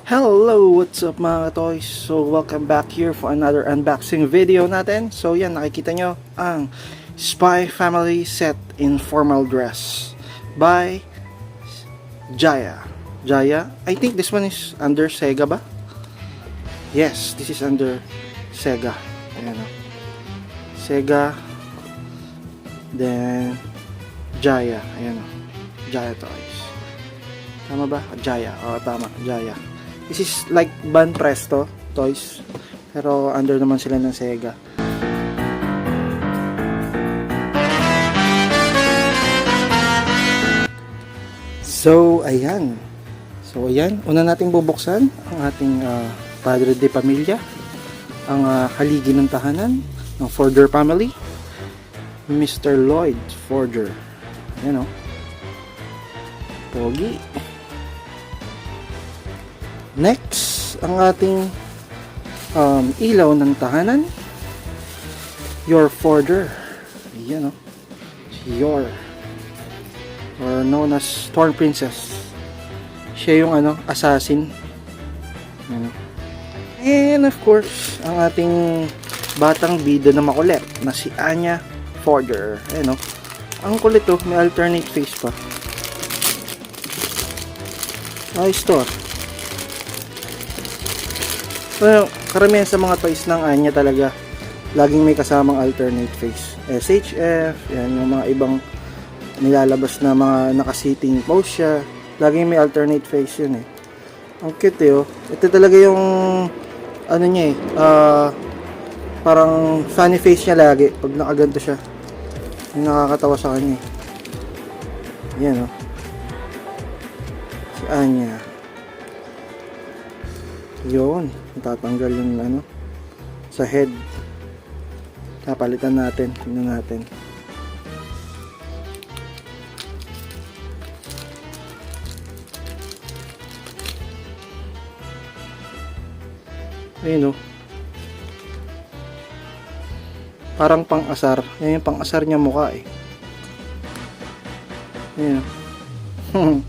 Hello! What's up mga toys? So welcome back here for another unboxing video natin. So yan, nakikita nyo ang Spy Family Set in Formal Dress by Jaya. Jaya? I think this one is under Sega ba? Yes, this is under Sega. Ayan o. Sega. Then Jaya. Ayan o. Jaya Toys. Tama ba? Jaya. Oo, tama. Jaya. This is like Ban Presto Toys. Pero under naman sila ng Sega. So, ayan. Una nating bubuksan ang ating Padre de Pamilya. Ang haligi ng tahanan ng Forger family. Mr. Lloyd Forger. Ayan o. Pogi. Next, ang ating ilaw ng tahanan. Your Forger. Ayan o. Your. Or known as Storm Princess. Siya yung assassin. Ayan o. And of course, ang ating batang bida na makulit na si Anya Forger. Ayan o. Ang kulit o. May alternate face pa. Ayos to. Well, karamihan sa mga toys ng Anya talaga laging may kasamang alternate face. SHF, yan yung mga ibang nilalabas na mga nakasitting pose siya. Laging may alternate face yun eh. Ang cute eh oh. Ito talaga yung ano niya eh, parang funny face niya lagi pag nakaganto siya. Yung nakakatawa sa kanya eh. Yan oh. Si Anya. Yun, tatanggal yung sa head. Kapalitan natin, tingnan natin. Ayun o. Parang pang-asar. Yan yung pang-asar niya mukha eh. Ayun o.